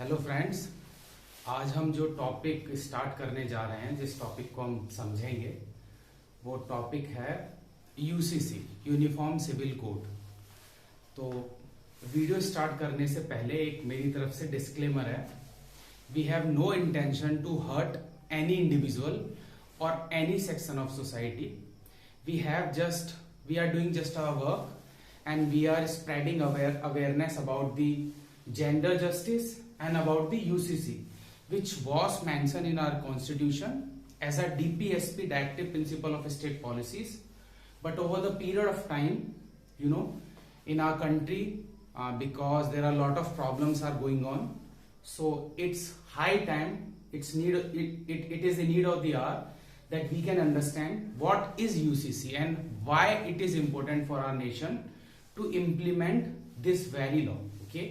Hello friends, आज हम जो टॉपिक स्टार्ट करने जा रहे हैं, जिस टॉपिक को हम समझेंगे वो टॉपिक है यूसीसी, यूनिफॉर्म सिविल कोड। तो वीडियो स्टार्ट करने से पहले एक मेरी तरफ से डिस्क्लेमर है। We have no intention to hurt any individual और any section of society. We are doing just our work and we are spreading awareness about the gender justice and about the UCC, which was mentioned in our constitution as a DPSP, directive principle of state policies. But over the period of time, in our country, because there are a lot of problems are going on, so it's high time, it is the need of the hour that we can understand what is UCC and why it is important for our nation to implement this very law, okay,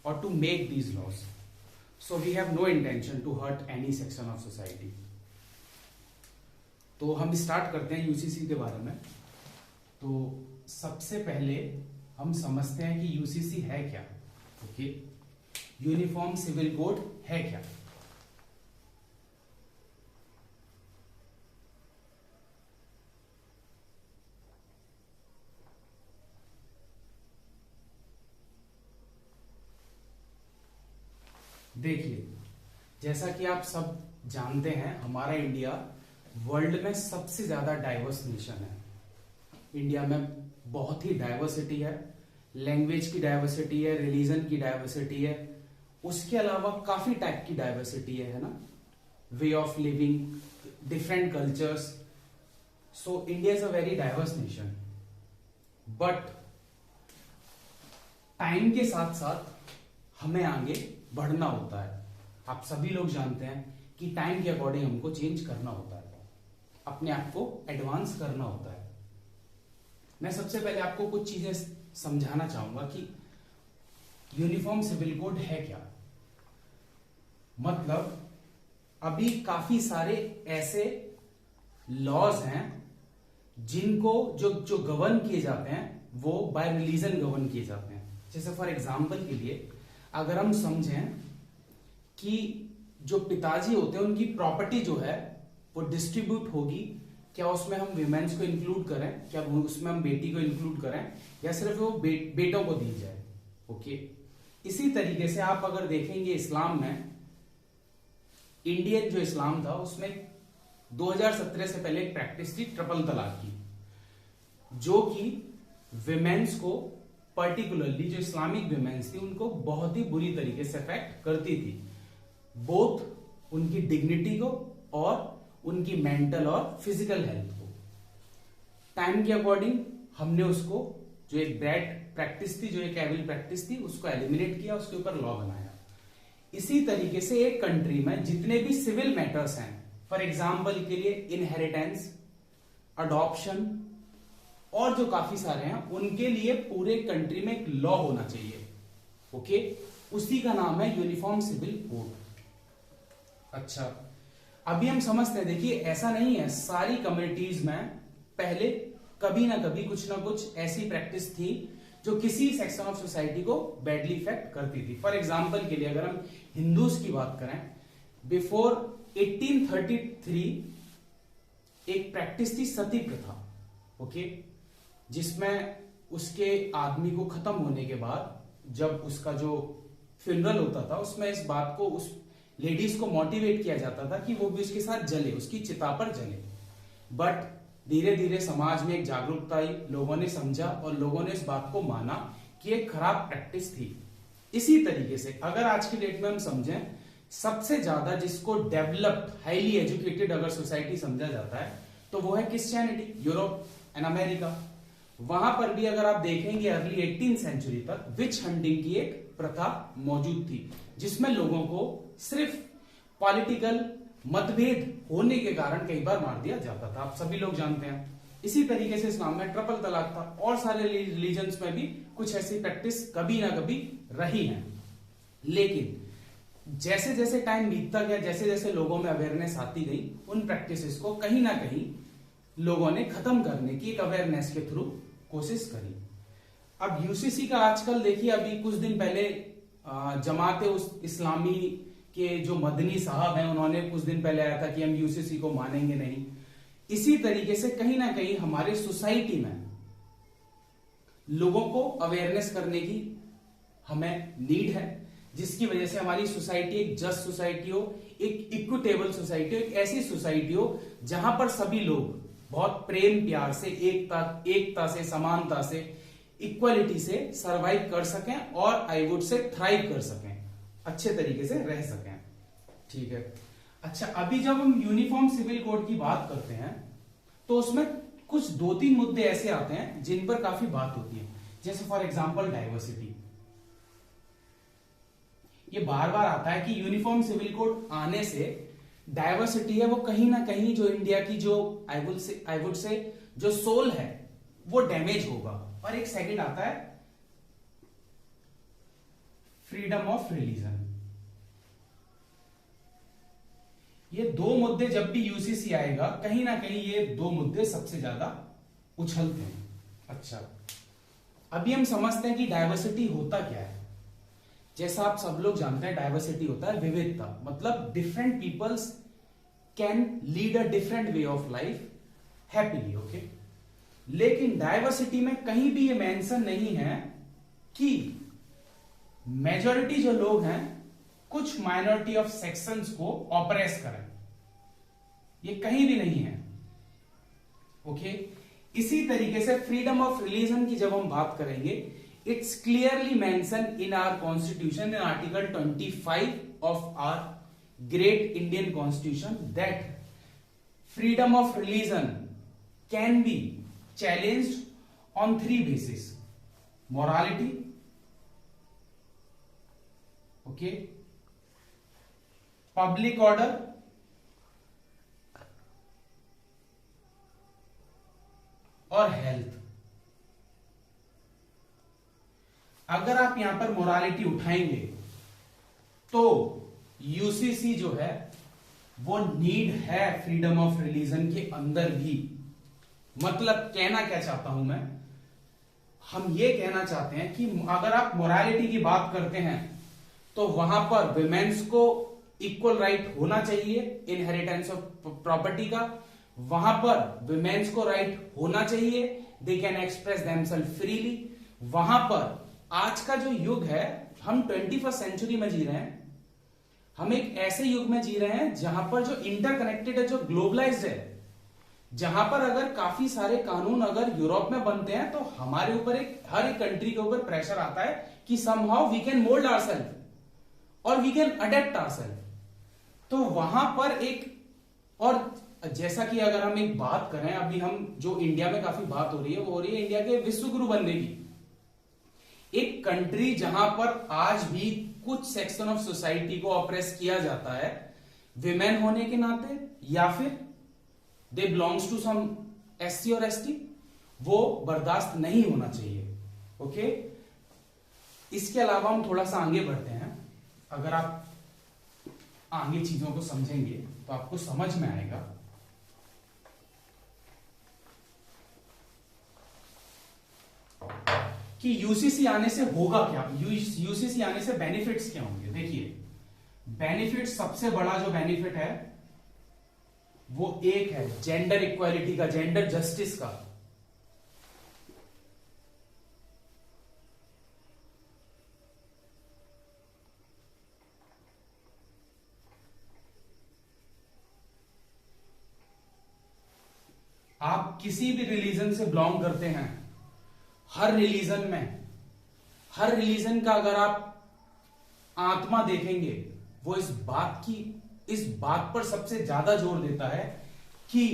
or to make these laws. So we have no intention to hurt any section of society. तो हम start करते हैं UCC के बारे में। तो सबसे पहले हम समझते हैं कि यूसीसी है क्या। ओके, यूनिफॉर्म सिविल कोड है क्या। देखिए, जैसा कि आप सब जानते हैं, हमारा इंडिया वर्ल्ड में सबसे ज्यादा डाइवर्स नेशन है। इंडिया में बहुत ही डाइवर्सिटी है, लैंग्वेज की डाइवर्सिटी है, रिलीजन की डाइवर्सिटी है, उसके अलावा काफी टाइप की डाइवर्सिटी है ना, way of living, different cultures. So India is a very diverse nation. But time के साथ साथ हमें आगे बढ़ना होता है। आप सभी लोग जानते हैं कि टाइम के अकॉर्डिंग हमको चेंज करना होता है, अपने आप को एडवांस करना होता है। मैं सबसे पहले आपको कुछ चीजें समझाना चाहूंगा कि यूनिफॉर्म सिविल कोड है क्या। मतलब अभी काफी सारे ऐसे लॉज हैं जिनको जो गवर्न किए जाते हैं वो बाय रिलीजन गवर्न किए जाते हैं। जैसे फॉर एग्जांपल के लिए अगर हम समझें कि जो पिताजी होते हैं उनकी प्रॉपर्टी जो है वो डिस्ट्रीब्यूट होगी, क्या उसमें हम विमेन्स को इंक्लूड करें, क्या उसमें हम बेटी को इंक्लूड करें, या सिर्फ वो बेटों को दी जाए। ओके, इसी तरीके से आप अगर देखेंगे इस्लाम में, इंडियन जो इस्लाम था उसमें 2017 से पहले एक प्रैक्टिस थी ट्रिपल तलाक की, जो कि विमेन्स को, पर्टिकुलरली जो इस्लामिक विमेन्स थी, उनको बहुत ही बुरी तरीके से अफेक्ट करती थी, बोथ उनकी डिग्निटी को और उनकी मेंटल और फिजिकल हेल्थ को। टाइम के अकॉर्डिंग हमने उसको, जो एक बैड प्रैक्टिस थी, जो एक एविल प्रैक्टिस थी, उसको एलिमिनेट किया, उसके ऊपर लॉ बनाया। इसी तरीके से एक कंट्री में जितने भी सिविल मैटर्स हैं, फॉर एग्जाम्पल के लिए इनहेरिटेंस, अडॉप्शन और जो काफी सारे हैं, उनके लिए पूरे कंट्री में एक लॉ होना चाहिए। ओके, उसी का नाम है यूनिफॉर्म सिविल कोड। अच्छा, अभी हम समझते हैं, देखिए ऐसा नहीं है, सारी कम्युनिटीज में पहले कभी ना कभी कुछ ना कुछ ऐसी प्रैक्टिस थी जो किसी सेक्शन ऑफ सोसाइटी को बैडली इफेक्ट करती थी। फॉर एग्जाम्पल के लिए अगर हम हिंदूज की बात करें, बिफोर 1833 एक प्रैक्टिस थी सती प्रथा। ओके, जिसमें उसके आदमी को खत्म होने के बाद जब उसका जो फ्यूनरल होता था, उसमें इस बात को, उस लेडीज को मोटिवेट किया जाता था कि वो भी उसके साथ जले, उसकी चिता पर जले। बट धीरे धीरे समाज में एक जागरूकता आई, लोगों ने समझा और लोगों ने इस बात को माना कि एक खराब प्रैक्टिस थी। इसी तरीके से अगर आज की डेट में हम समझें, सबसे ज्यादा जिसको डेवलप्ड, हाईली एजुकेटेड अगर सोसाइटी समझा जाता है तो वो है क्रिश्चियनिटी, यूरोप एंड अमेरिका। वहां पर भी अगर आप देखेंगे अर्ली 18th सेंचुरी तक विच हंटिंग की एक प्रथा मौजूद थी, जिसमें लोगों को सिर्फ पॉलिटिकल मतभेद होने के कारण कई बार मार दिया जाता था, आप सभी लोग जानते हैं। इसी तरीके से इस्लाम में ट्रिपल तलाक था, और सारे रिलीजन्स में भी कुछ ऐसी प्रैक्टिस कभी ना कभी रही है। लेकिन जैसे जैसे टाइम बीतता गया, जैसे जैसे लोगों में अवेयरनेस आती गई, उन प्रैक्टिसेस को कहीं ना कहीं लोगों ने खत्म करने की एक अवेयरनेस के थ्रू कोशिश करी। अब यूसीसी का आजकल देखिए, अभी कुछ दिन पहले जमाते उस इस्लामी के जो मदनी साहब हैं, उन्होंने कुछ दिन पहले आया था कि हम यूसीसी को मानेंगे नहीं। इसी तरीके से कहीं ना कहीं हमारे सोसाइटी में लोगों को अवेयरनेस करने की हमें नीड है, जिसकी वजह से हमारी सोसाइटी एक जस्ट सोसाइटी हो, एक इक्विटेबल सोसाइटी हो, एक ऐसी सोसाइटी हो जहां पर सभी लोग बहुत प्रेम प्यार से, एकता से, समानता से, इक्वालिटी से सरवाइव कर सकें और आई वुड से थ्राइव कर सकें, अच्छे तरीके से रह सकें। ठीक है। अच्छा, अभी जब हम यूनिफॉर्म सिविल कोड की बात करते हैं तो उसमें कुछ 2-3 मुद्दे ऐसे आते हैं जिन पर काफी बात होती है, जैसे फॉर एग्जांपल डाइवर्सिटी। ये बार बार आता है कि यूनिफॉर्म सिविल कोड आने से डाइवर्सिटी है वो कहीं ना कहीं जो इंडिया की जो आई वुड से जो सोल है वो डैमेज होगा। और एक सेकंड आता है फ्रीडम ऑफ रिलीजन। ये 2 मुद्दे जब भी यूसीसी आएगा कहीं ना कहीं ये 2 मुद्दे सबसे ज्यादा उछलते हैं। अच्छा, अभी हम समझते हैं कि डाइवर्सिटी होता क्या है। जैसा आप सब लोग जानते हैं, डाइवर्सिटी होता है विविधता, मतलब different peoples can lead a different way of life happily. Okay, लेकिन डाइवर्सिटी में कहीं भी ये मेंशन नहीं है कि मेजॉरिटी जो लोग हैं कुछ माइनॉरिटी ऑफ सेक्शंस को ऑपरेस करें, ये कहीं भी नहीं है। ओके, इसी तरीके से फ्रीडम ऑफ रिलीजन की जब हम बात करेंगे, it's clearly mention in our constitution in article 25 of our great Indian constitution that freedom of religion can be challenged on 3 basis: morality, okay, public order और हेल्थ। अगर आप यहां पर मोरालिटी उठाएंगे तो यूसीसी जो है वो नीड है फ्रीडम ऑफ रिलीजन के अंदर भी। मतलब कहना क्या चाहता हूं मैं, हम ये कहना चाहते हैं कि अगर आप मोरालिटी की बात करते हैं तो वहां पर विमेन्स को इक्वल राइट होना चाहिए इनहेरिटेंस ऑफ प्रॉपर्टी का, वहां पर विमेन्स को राइट होना चाहिए, they can express themselves freely. वहां पर आज का जो युग है, हम 21st सेंचुरी में जी रहे हैं, हम एक ऐसे युग में जी रहे हैं जहां पर जो इंटरकनेक्टेड है, जो ग्लोबलाइज्ड है, जहां पर अगर काफी सारे कानून अगर यूरोप में बनते हैं तो हमारे ऊपर हर एक कंट्री के ऊपर प्रेशर आता है कि somehow we can mould ourself और वी कैन अडेप्ट आवरसेल्फ। तो वहां पर एक, और जैसा कि अगर हम एक बात करें, अभी हम जो इंडिया में काफी बात हो रही है वो हो रही है इंडिया के विश्व गुरु बनने की। एक कंट्री जहां पर आज भी कुछ सेक्शन ऑफ सोसाइटी को ऑप्रेस किया जाता है विमेन होने के नाते, या फिर they belongs to some SC और एसटी, वो बर्दाश्त नहीं होना चाहिए। ओके, इसके अलावा हम थोड़ा सा आगे बढ़ते हैं। अगर आप आगे चीजों को समझेंगे तो आपको समझ में आएगा कि यूसीसी आने से होगा क्या, यूसीसी आने से बेनिफिट्स क्या होंगे। देखिए, बेनिफिट, सबसे बड़ा जो बेनिफिट है वो एक है जेंडर इक्वालिटी का, जेंडर जस्टिस का। आप किसी भी रिलीजन से बिलोंग करते हैं, हर रिलीजन का अगर आप आत्मा देखेंगे, वो इस बात पर सबसे ज्यादा जोर देता है कि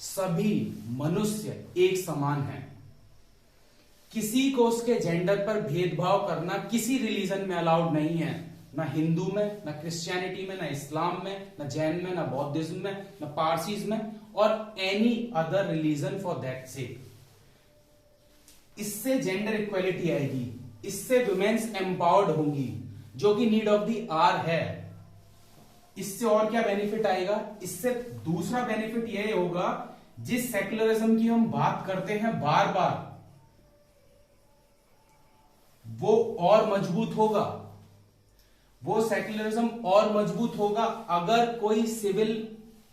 सभी मनुष्य एक समान हैं। किसी को उसके जेंडर पर भेदभाव करना किसी रिलीजन में अलाउड नहीं है, ना हिंदू में, ना क्रिश्चियनिटी में, ना इस्लाम में, ना जैन में, ना बौद्धिज्म में, ना पारसीज में, और any other religion for that sake. इससे जेंडर इक्वालिटी आएगी, इससे वुमेन्स एम्पावर्ड होंगी, जो कि नीड ऑफ द आवर है। इससे और क्या बेनिफिट आएगा? इससे दूसरा बेनिफिट यह होगा, जिस सेक्युलरिज्म की हम बात करते हैं बार बार, वो और मजबूत होगा। वो सेक्युलरिज्म और मजबूत होगा अगर कोई सिविल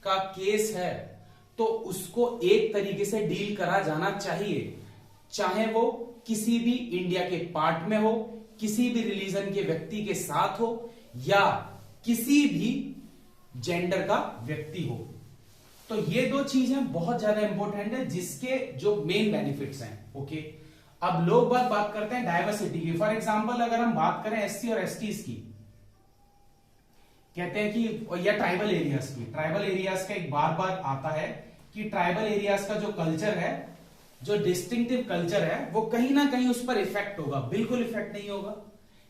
का केस है तो उसको एक तरीके से डील करा जाना चाहिए, चाहे वो किसी भी इंडिया के पार्ट में हो, किसी भी रिलीजन के व्यक्ति के साथ हो, या किसी भी जेंडर का व्यक्ति हो। तो ये दो चीजें बहुत ज्यादा इंपॉर्टेंट है, जिसके जो मेन बेनिफिट्स हैं। ओके, अब लोग बात करते हैं डायवर्सिटी की। फॉर एग्जांपल अगर हम बात करें एससी और एसटीज की, कहते हैं कि, या ट्राइबल एरियाज की, ट्राइबल एरियाज का एक बार आता है कि ट्राइबल एरियाज का जो कल्चर है, जो डिस्टिंक्टिव कल्चर है, वो कहीं ना कहीं उस पर इफेक्ट होगा। बिल्कुल इफेक्ट नहीं होगा।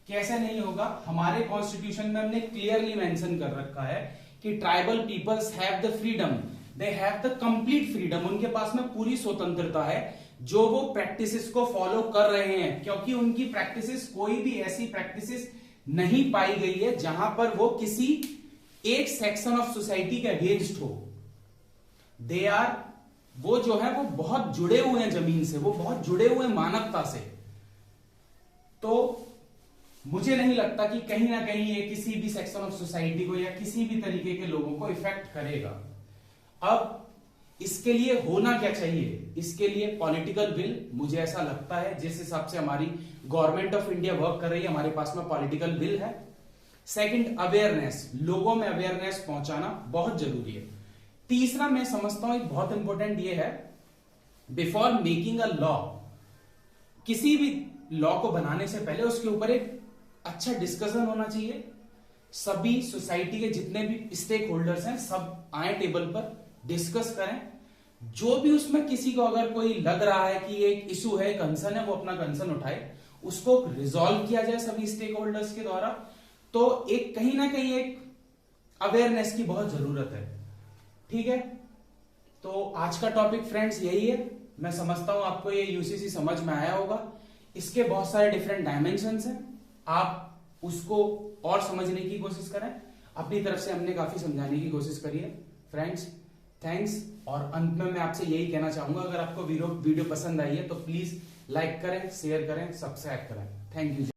कैसे नहीं होगा? हमारे कॉन्स्टिट्यूशन में हमने क्लियरली मेंशन कर रखा है कि tribal peoples have the freedom, they have the complete freedom, उनके पास में पूरी स्वतंत्रता है जो वो प्रैक्टिसेस को फॉलो कर रहे हैं, क्योंकि उनकी प्रैक्टिसेस, कोई भी ऐसी प्रैक्टिसेस नहीं पाई गई है जहां पर वो किसी एक सेक्शन ऑफ सोसाइटी के अगेंस्ट हो। दे आर, वो जो है वो बहुत जुड़े हुए हैं जमीन से, वो बहुत जुड़े हुए हैं मानवता से। तो मुझे नहीं लगता कि कहीं ना कहीं ये किसी भी सेक्शन ऑफ सोसाइटी को या किसी भी तरीके के लोगों को इफेक्ट करेगा। अब इसके लिए होना क्या चाहिए? इसके लिए पॉलिटिकल विल, मुझे ऐसा लगता है जिस हिसाब से हमारी गवर्नमेंट ऑफ इंडिया वर्क कर रही है, हमारे पास में पॉलिटिकल विल है। सेकंड, अवेयरनेस, लोगों में अवेयरनेस पहुंचाना बहुत जरूरी है। तीसरा मैं समझता हूं एक बहुत इंपॉर्टेंट ये है, बिफोर मेकिंग अ लॉ, किसी भी लॉ को बनाने से पहले उसके ऊपर एक अच्छा डिस्कशन होना चाहिए। सभी सोसाइटी के जितने भी स्टेक होल्डर्स हैं सब आए टेबल पर, डिस्कस करें। जो भी उसमें किसी को अगर कोई लग रहा है कि एक इशू है, कंसर्न है, वो अपना कंसर्न उठाए, उसको रिजॉल्व किया जाए सभी स्टेक होल्डर्स के द्वारा। तो एक कहीं ना कहीं एक अवेयरनेस की बहुत जरूरत है। ठीक है, तो आज का टॉपिक फ्रेंड्स यही है। मैं समझता हूं आपको ये यूसीसी समझ में आया होगा। इसके बहुत सारे डिफरेंट डायमेंशंस हैं, आप उसको और समझने की कोशिश करें। अपनी तरफ से हमने काफी समझाने की कोशिश करी है फ्रेंड्स। थैंक्स। और अंत में मैं आपसे यही कहना चाहूंगा, अगर आपको वीडियो पसंद आई है तो प्लीज लाइक करें, शेयर करें, सब्सक्राइब करें। Thank you.